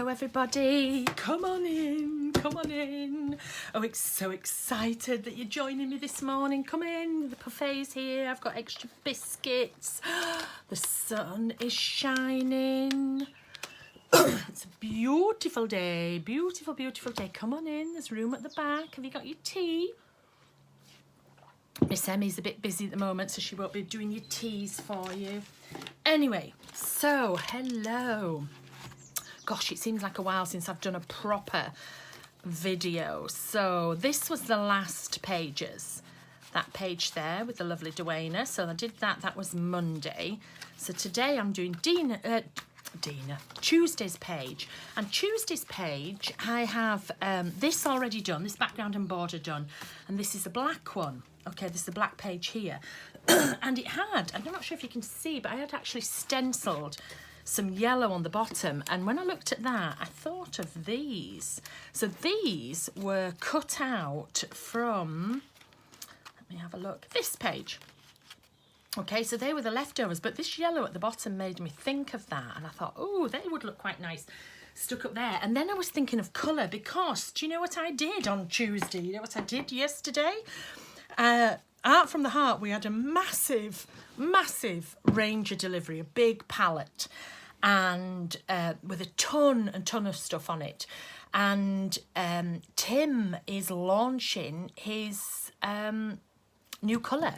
everybody, come on in, come on in. Oh, it's so excited that you're joining me this morning. Come in, the buffet's here, I've got extra biscuits. The sun is shining. It's a beautiful day, beautiful, beautiful day. Come on in, there's room at the back. Have you got your tea? Miss Emmy's a bit busy at the moment, so she won't be doing your teas for you. Anyway, so hello. Gosh, it seems like a while since I've done a proper video. So this was the last pages. That page there with the lovely Duana. So I did that. That was Monday. So today I'm doing Tuesday's page. And Tuesday's page, I have this already done, this background and border done. And this is a black one. Okay, this is the black page here. And it had, I'm not sure if you can see, but I had actually stenciled some yellow on the bottom, and when I looked at that I thought of these. So these were cut out from, let me have a look, this page. Okay, so they were the leftovers, but this yellow at the bottom made me think of that, and I thought, oh, they would look quite nice stuck up there. And then I was thinking of colour, because do you know what I did on Tuesday? You know what I did yesterday? Art from the Heart, we had a massive Ranger delivery, a big palette, and with a ton of stuff on it. And Tim is launching his new colour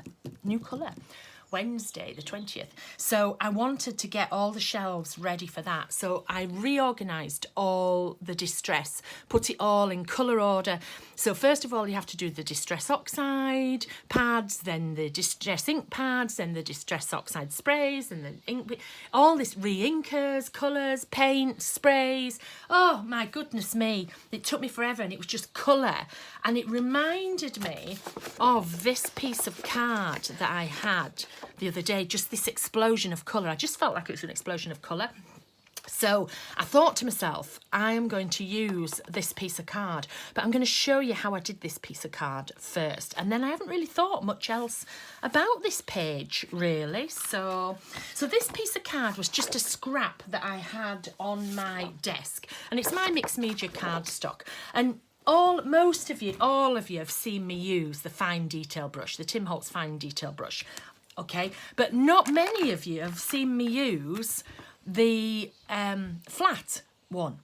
Wednesday the 20th. So I wanted to get all the shelves ready for that. So I reorganised all the distress, put it all in colour order. So first of all, you have to do the distress oxide pads, then the distress ink pads, then the distress oxide sprays, and the ink, all this re-inkers, colours, paint, sprays. Oh my goodness me, it took me forever, and it was just colour. And it reminded me of this piece of card that I had the other day, just this explosion of colour. I just felt like it was an explosion of colour. So I thought to myself, I am going to use this piece of card, but I'm going to show you how I did this piece of card first. And then I haven't really thought much else about this page, really. So this piece of card was just a scrap that I had on my desk, and it's my mixed media cardstock. And all of you have seen me use the fine detail brush, the Tim Holtz fine detail brush. Okay, but not many of you have seen me use the flat one.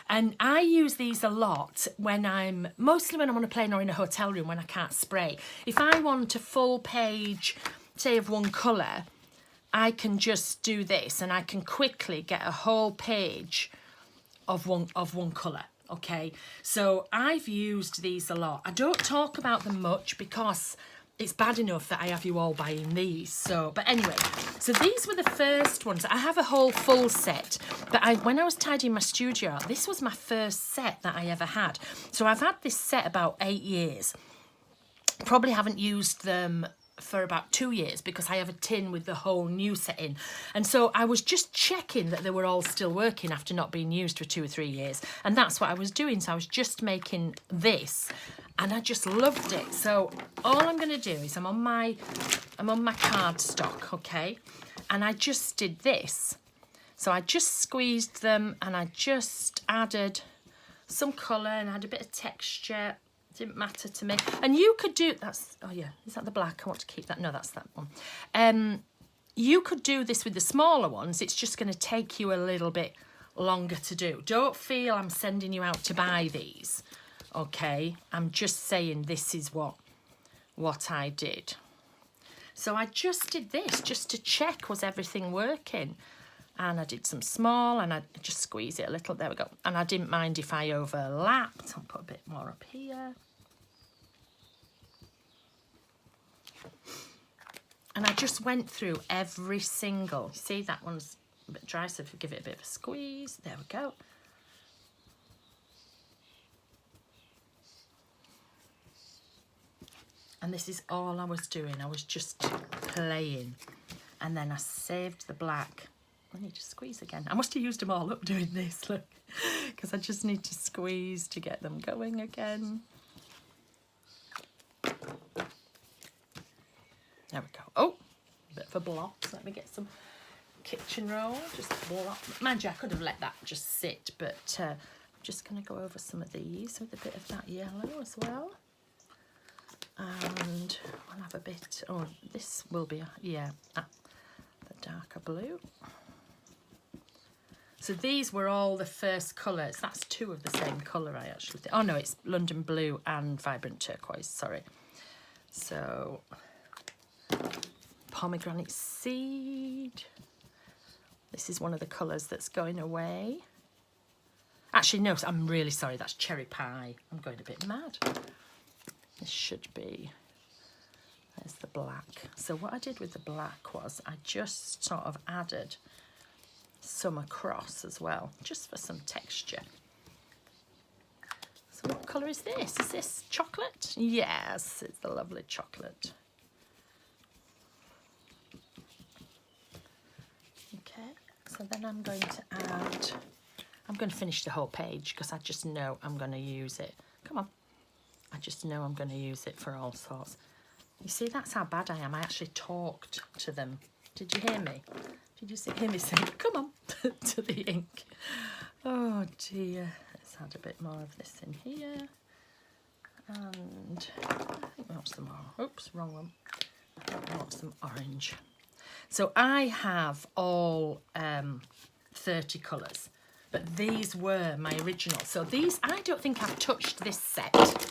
And I use these a lot mostly when I'm on a plane or in a hotel room when I can't spray. If I want a full page, say, of one colour, I can just do this, and I can quickly get a whole page of one colour. Okay, so I've used these a lot. I don't talk about them much because it's bad enough that I have you all buying these. So, but anyway, so these were the first ones. I have a whole full set, but when I was tidying my studio out, this was my first set that I ever had. So I've had this set about 8 years. Probably haven't used them for about 2 years because I have a tin with the whole new set in. And so I was just checking that they were all still working after not being used for 2 or 3 years. And that's what I was doing. So I was just making this, and I just loved it. So all I'm going to do is I'm on my cardstock, okay? And I just did this. So I just squeezed them, and I just added some colour and I had a bit of texture. Didn't matter to me. And you could do, oh yeah, is that the black? I want to keep that. No, that's that one. You could do this with the smaller ones. It's just going to take you a little bit longer to do. Don't feel I'm sending you out to buy these. Okay, I'm just saying this is what I did. So I just did this just to check, was everything working? And I did some small, and I just squeeze it a little. There we go. And I didn't mind if I overlapped. I'll put a bit more up here. And I just went through every single. See, that one's a bit dry, so if you give it a bit of a squeeze. There we go. And this is all I was doing. I was just playing. And then I saved the black. I need to squeeze again. I must have used them all up doing this, look, because I just need to squeeze to get them going again. There we go. Oh, a bit of a blot. Let me get some kitchen roll, just block. Mind you, I could have let that just sit, but I'm just going to go over some of these with a bit of that yellow as well. And I'll have a bit, oh, this will be, the darker blue. So these were all the first colours. That's two of the same colour, I actually think. Oh no, it's London Blue and Vibrant Turquoise, sorry. So, pomegranate seed. This is one of the colours that's going away. Actually, no, I'm really sorry, that's cherry pie. I'm going a bit mad. This should be, there's the black. So what I did with the black was I just sort of added some across as well, just for some texture. So what colour is this? Is this chocolate? Yes, it's the lovely chocolate. Okay, so then I'm going to add, I'm going to finish the whole page because I just know I'm going to use it. Come on. I just know I'm going to use it for all sorts. You see, that's how bad I am. I actually talked to them. Did you hear me? Did you hear me say, come on, to the ink? Oh dear. Let's add a bit more of this in here. And I think we want some more. Oops, wrong one. I think we want some orange. So I have all 30 colours, but these were my original. So these, I don't think I've touched this set.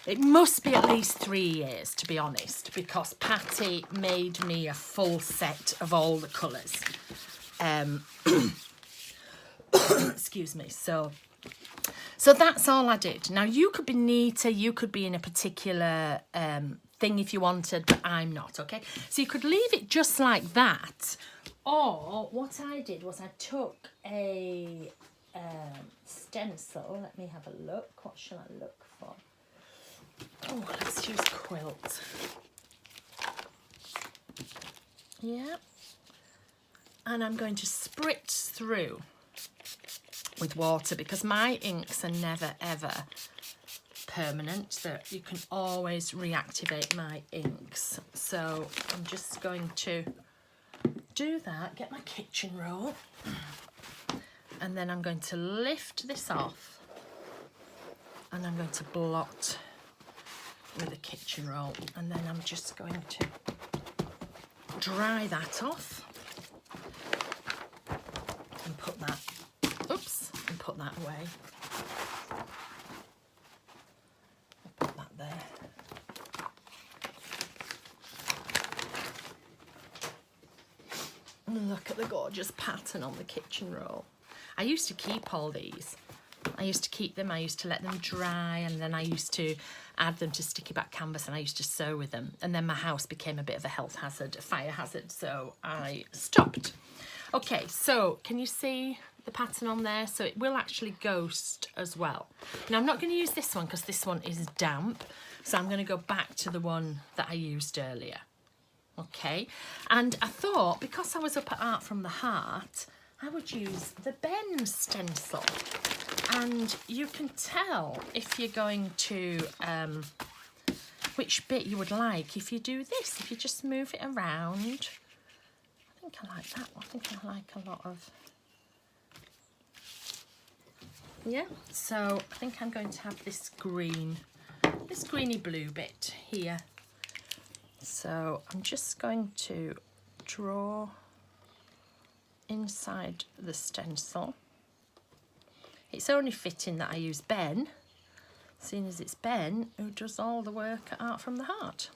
It must be at least 3 years, to be honest, because Patty made me a full set of all the colours. Excuse me. So that's all I did. Now, you could be neater, you could be in a particular thing if you wanted, but I'm not, okay? So you could leave it just like that, or what I did was I took a stencil. Let me have a look. What shall I look for? Oh, let's use Quilt. Yeah. And I'm going to spritz through with water because my inks are never ever permanent. So you can always reactivate my inks. So I'm just going to do that, get my kitchen roll, and then I'm going to lift this off and I'm going to blot with a kitchen roll, and then I'm just going to dry that off and put that, and put that away. I'll put that there. Look at the gorgeous pattern on the kitchen roll. I used to keep all these. I used to keep them, I used to let them dry, and then I used to add them to sticky back canvas and I used to sew with them. And then my house became a bit of a health hazard, a fire hazard, so I stopped. Okay, so can you see the pattern on there? So it will actually ghost as well. Now I'm not going to use this one because this one is damp, so I'm going to go back to the one that I used earlier. Okay, and I thought because I was up at Art from the Heart, I would use the Ben stencil. And you can tell if you're going to, which bit you would like if you do this. If you just move it around. I think I like that one. I think I like a lot of, yeah. So I think I'm going to have this green, this greeny blue bit here. So I'm just going to draw inside the stencil. It's only fitting that I use Ben, seeing as it's Ben who does all the work at Art from the Heart.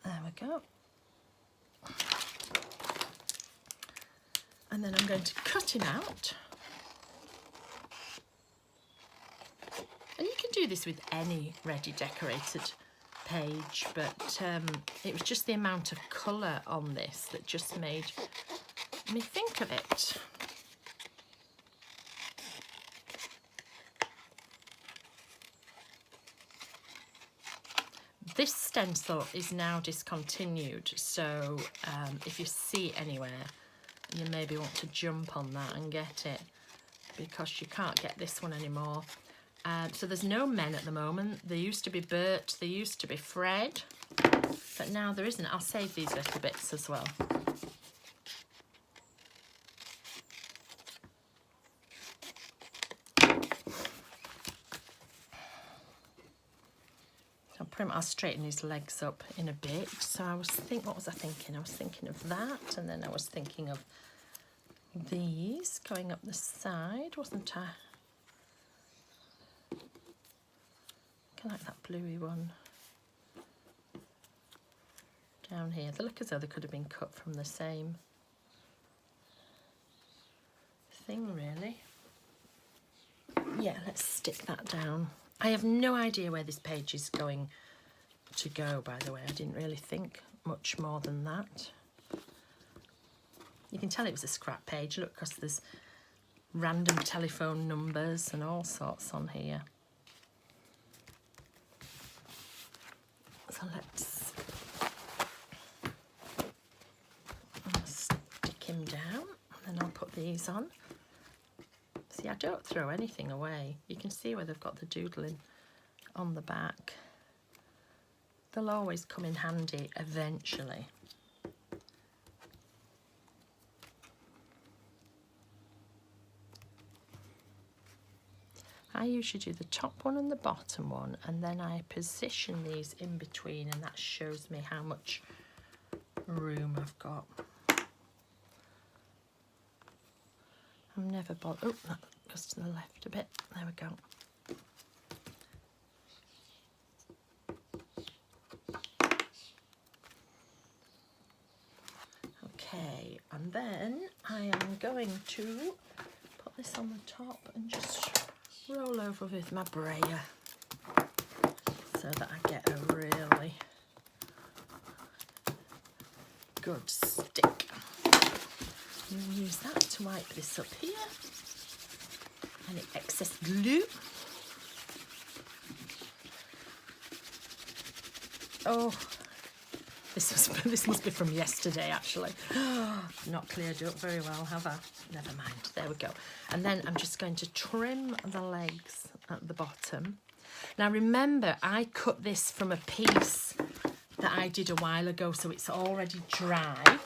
There we go. And then I'm going to cut it out. And you can do this with any ready decorated page, but it was just the amount of colour on this that just made me think of it. This stencil is now discontinued, so if you see it anywhere, you maybe want to jump on that and get it, because you can't get this one anymore. So there's no Men at the moment. There used to be Bert, there used to be Fred. But now there isn't. I'll save these little bits as well. I'll straighten his legs up in a bit. So I was what was I thinking? I was thinking of that, and then I was thinking of these going up the side, wasn't I? I like that bluey one down here. They look as though they could have been cut from the same thing, really. Yeah, let's stick that down. I have no idea where this page is going to go, by the way. I didn't really think much more than that. You can tell it was a scrap page, look, because there's random telephone numbers and all sorts on here. So let's stick him down, and then I'll put these on. See, I don't throw anything away. You can see where they've got the doodling on the back. They'll always come in handy eventually. I usually do the top one and the bottom one, and then I position these in between, and that shows me how much room I've got. I'm never bothered. Oh, that goes to the left a bit. There we go. Okay, and then I am going to put this on the top and just roll over with my brayer so that I get a really good stick. I'm going to use that to wipe this up here. Any excess glue. Oh, this must be from yesterday, actually. Not cleared up very well, have I? Never mind. There we go. And then I'm just going to trim the legs at the bottom. Now remember, I cut this from a piece that I did a while ago, so it's already dry.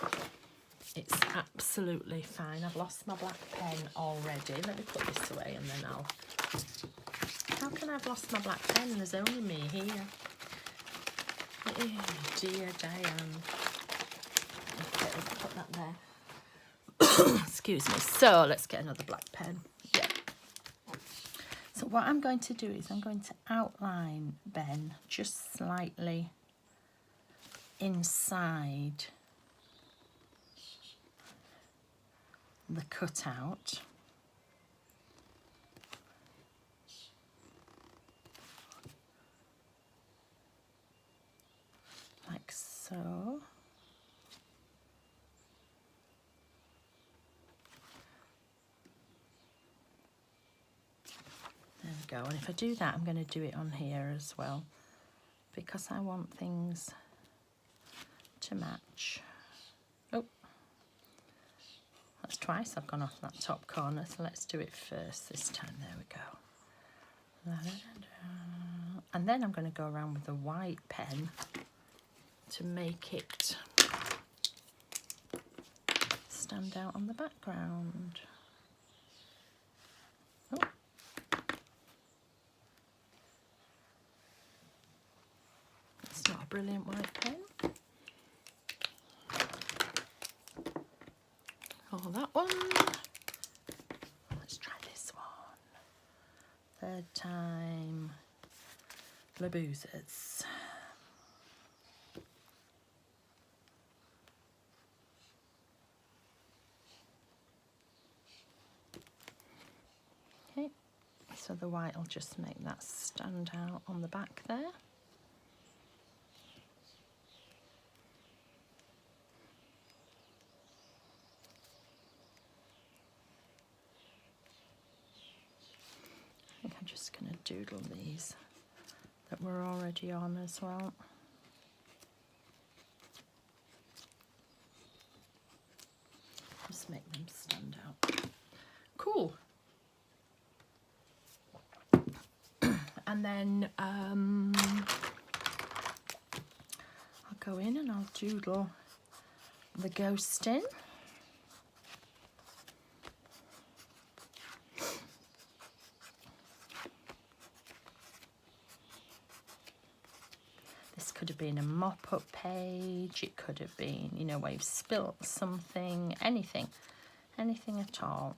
It's absolutely fine. I've lost my black pen already. Let me put this away and then I'll... How can I have lost my black pen? There's only me here. Oh dear Diane. Okay, let's put that there. Excuse me. So let's get another black pen. Yeah. So what I'm going to do is I'm going to outline Ben just slightly inside the cutout. Like so. There we go. And if I do that, I'm going to do it on here as well, because I want things to match. Oh, that's twice I've gone off that top corner, so let's do it first this time. There we go. And then I'm going to go around with a white pen to make it stand out on the background. Oh. It's not a brilliant white pen. Oh, that one. Let's try this one. Third time. Laboozers. Okay, so the white will just make that stand out on the back there. I think I'm just going to doodle these that we're already on as well. Just make them stand out. Cool. And then go in and I'll doodle the ghost in. This could have been a mop-up page, it could have been, you know, where you've spilt something, anything at all.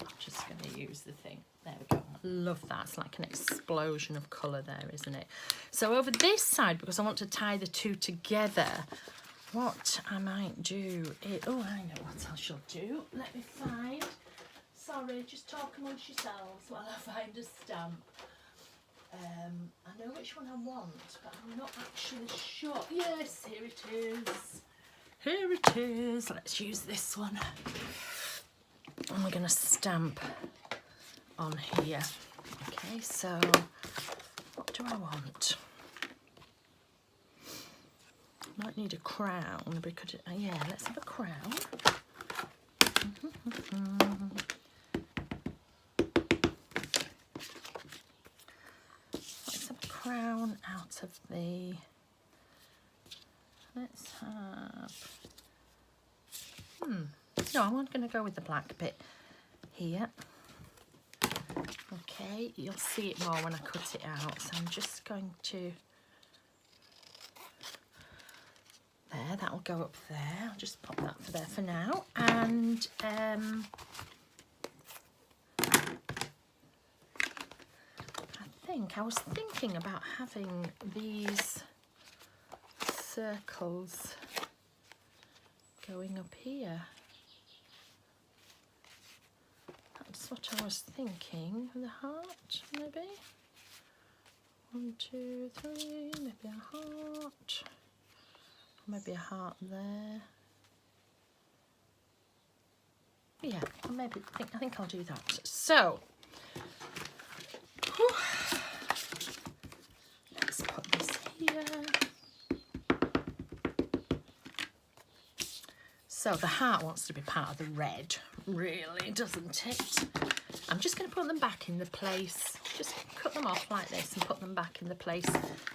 I'm just going to use the thing. There we go. Love that. It's like an explosion of colour there, isn't it? So over this side, because I want to tie the two together, what I might do is... Oh, I know what I shall do. Let me find... Sorry, just talk amongst yourselves while I find a stamp. I know which one I want, but I'm not actually sure. Yes, here it is. Here it is. Let's use this one. And we're going to stamp on here. Okay, so what do I want? Might need a crown because, yeah, let's have a crown. Let's have a crown out of the, let's have, no, I'm going to go with the black bit here. Okay, you'll see it more when I cut it out. So I'm just going to, there, that'll go up there. I'll just pop that for there for now. And I was thinking about having these circles going up here. That's what I was thinking. The heart, maybe. 1, 2, 3. Maybe a heart. Maybe a heart there. Yeah, maybe. I think I'll do that. So, whew, let's put this here. So the heart wants to be part of the red, really, doesn't it? I'm just going to put them back in the place. Just cut them off like this and put them back in the place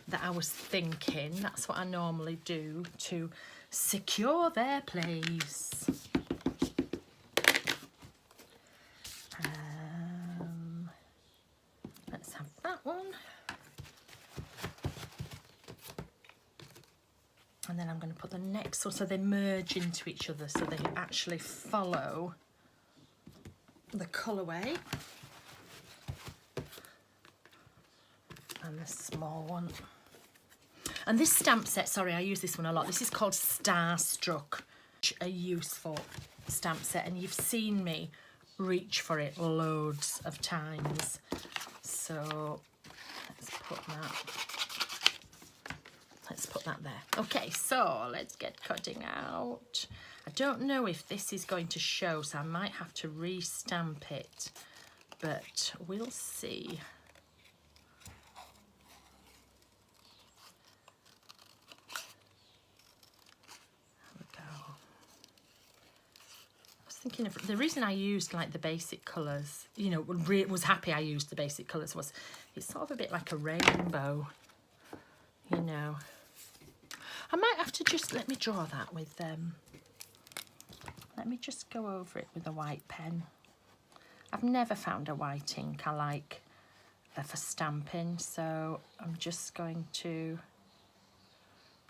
that I was thinking. That's what I normally do to secure their place. Let's have that one. And then I'm going to put the next one so they merge into each other, so they actually follow the colourway. And the small one. And this stamp set, sorry, I use this one a lot. This is called Starstruck. A useful stamp set, and you've seen me reach for it loads of times. So let's put that. Let's put that there. Okay, so let's get cutting out. I don't know if this is going to show, so I might have to re-stamp it, but we'll see. There we go. I was thinking of the reason I used like the basic colours, you know, was happy I used the basic colours, was it's sort of a bit like a rainbow, you know. I might have to just, let me draw that with, let me just go over it with a white pen. I've never found a white ink I like for stamping, so I'm just going to,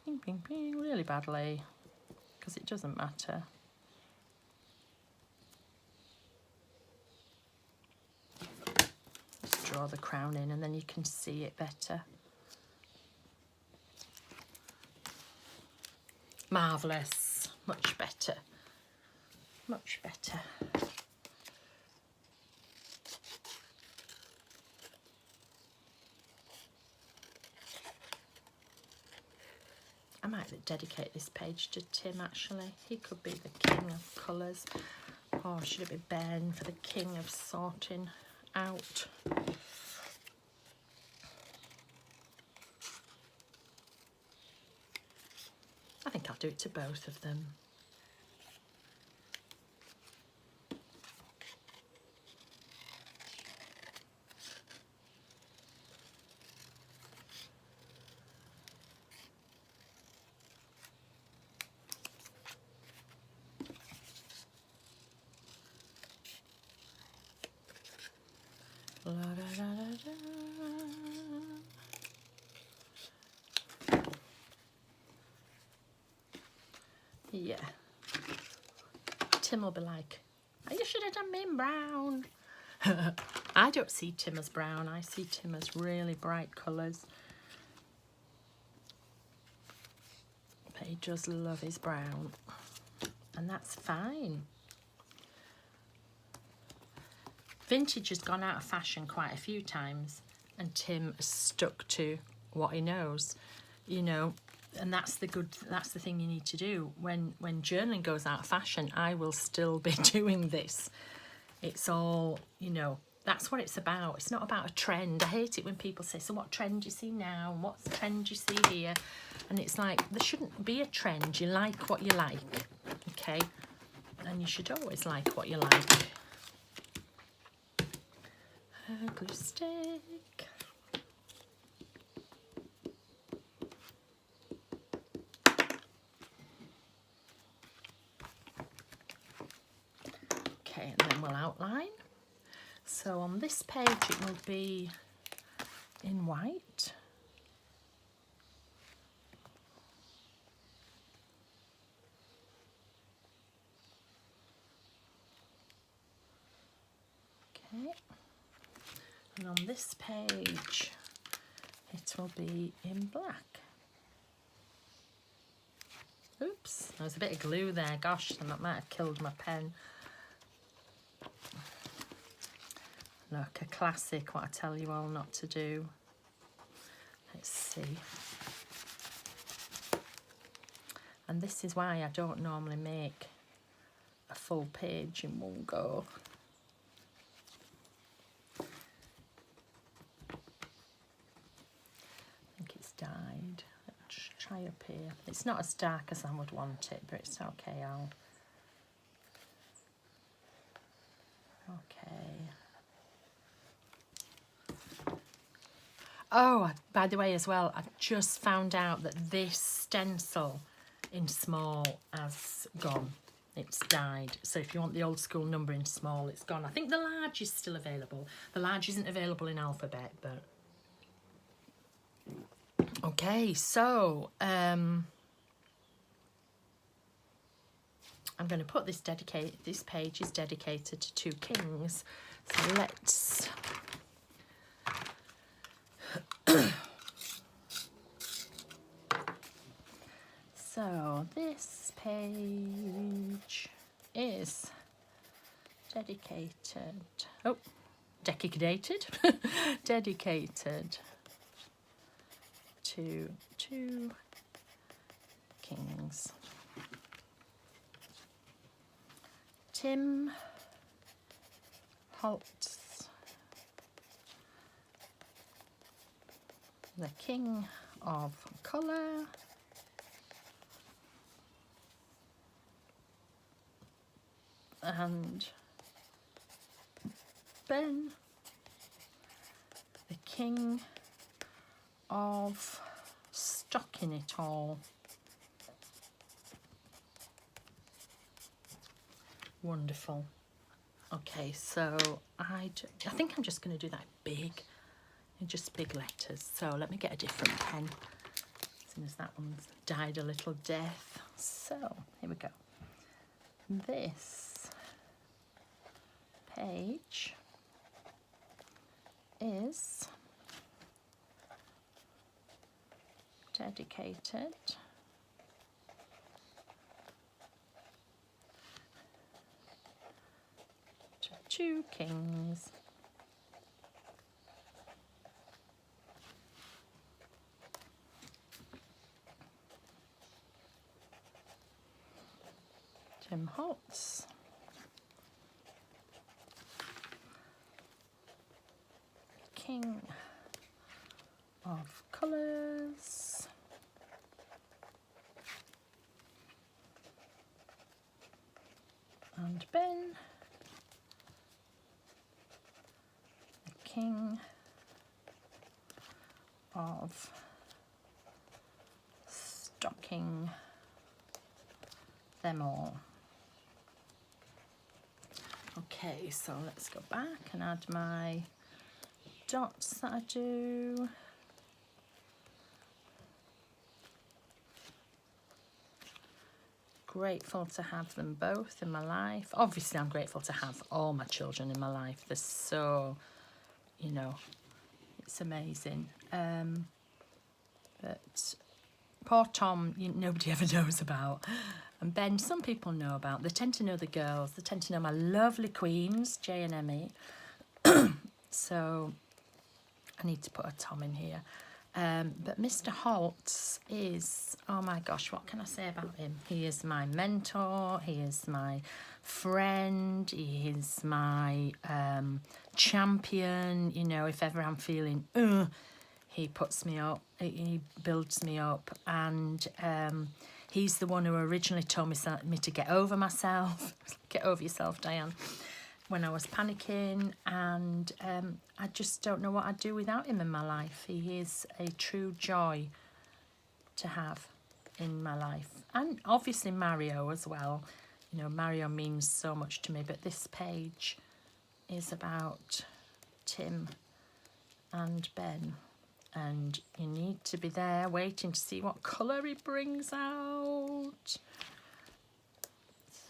ping, ping, ping, really badly, because it doesn't matter. Just draw the crown in and then you can see it better. Marvellous, much better, much better. I might dedicate this page to Tim actually. He could be the king of colours. Or should it be Ben for the king of sorting out? I think I'll do it to both of them. Yeah. Tim will be like, oh, you should have done me in brown. I don't see Tim as brown. I see Tim as really bright colours. But he does love his brown. And that's fine. Vintage has gone out of fashion quite a few times. And Tim has stuck to what he knows. You know, and that's the thing you need to do. When journaling goes out of fashion, I will still be doing this. It's all, you know, that's what it's about. It's not about a trend. I hate it when people say, so what trend do you see now? And what's the trend you see here? And it's like, there shouldn't be a trend. You like what you like, okay? And you should always like what you like. Glue stick. Okay, and then we'll outline. So on this page it will be in white. Okay. And on this page it will be in black. Oops, there was a bit of glue there. Gosh, that might have killed my pen. Look, a classic, what I tell you all not to do. Let's see. And this is why I don't normally make a full page in one go. I think it's dyed. Let's try up here. It's not as dark as I would want it, but it's okay. Okay. Oh, by the way as well, I've just found out that this stencil in small has gone. It's died. So if you want the old school number in small, it's gone. I think the large is still available. The large isn't available in alphabet, but... Okay, so I'm going to put this page is dedicated to two kings. So let's... So this page is dedicated, dedicated to two kings. Tim Holtz, the king of colour, and Ben, the king of stocking it all. Wonderful. Okay, so I think I'm just going to do that big, in just big letters. So let me get a different pen, as soon as that one's died a little death. So here we go. This page is dedicated to two kings. Tim Holtz, king of colours, and Ben, the king of stocking them all. Okay, so let's go back and add my dots that I do. grateful to have them both in my life. Obviously, I'm grateful to have all my children in my life. They're so, you know, it's amazing. But poor Tom, nobody ever knows about. And Ben, some people know about. They tend to know the girls. They tend to know my lovely queens, Jay and Emmy. So I need to put a Tom in here. But Mr. Holtz is, oh my gosh, what can I say about him? He is my mentor. He is my friend. He is my champion. You know, if ever I'm feeling, he puts me up. He builds me up. And he's the one who originally told me to get over myself. Get over yourself, Diane. When I was panicking, and I just don't know what I'd do without him in my life. He is a true joy to have in my life. And obviously Mario as well. You know, Mario means so much to me, but this page is about Tim and Ben. And you need to be there waiting to see what colour he brings out.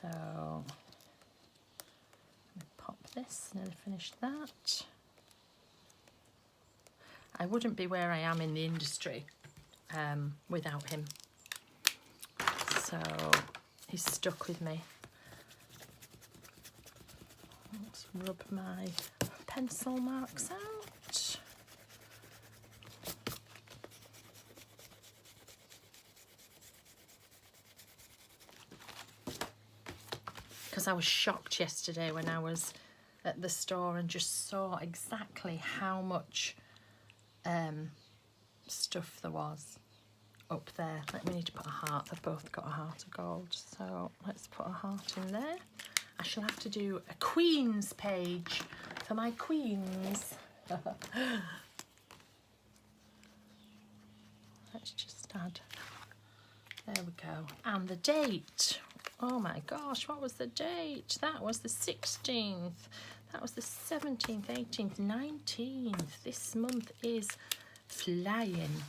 So this, nearly finished that. I wouldn't be where I am in the industry without him. So he's stuck with me. Let's rub my pencil marks out. Because I was shocked yesterday when I was at the store and just saw exactly how much stuff there was up there. We need to put a heart. They've both got a heart of gold, so let's put a heart in there. I shall have to do a Queen's page for my queens. Let's just add, there we go. And the date. Oh my gosh, what was the date? That was the 16th. That was the 17th, 18th, 19th. This month is flying.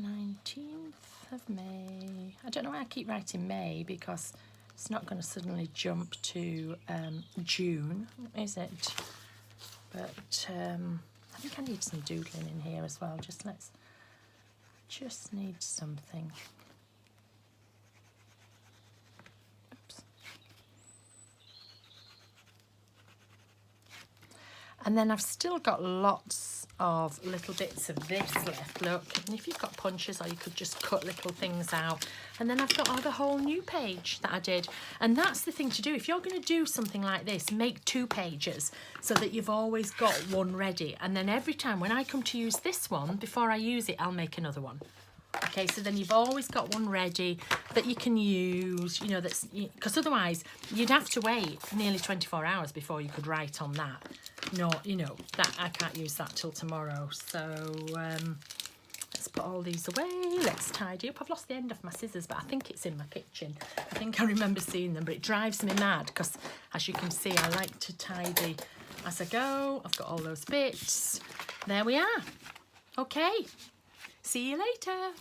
19th of May. I don't know why I keep writing May, because it's not going to suddenly jump to June, is it? But I think I need some doodling in here as well. Just need something. And then I've still got lots of little bits of this left, look. And if you've got punches, or you could just cut little things out. And then I've got the whole new page that I did. And that's the thing to do. If you're going to do something like this, make 2 pages so that you've always got one ready. And then every time when I come to use this one, before I use it, I'll make another one. Okay, so then you've always got one ready that you can use, you know, that's, because otherwise you'd have to wait nearly 24 hours before you could write on that. No, you know, that I can't use that till tomorrow. So let's put all these away. Let's tidy up. I've lost the end of my scissors, but I think it's in my kitchen. I think I remember seeing them, but it drives me mad because, as you can see, I like to tidy as I go. I've got all those bits. There we are. Okay. See you later.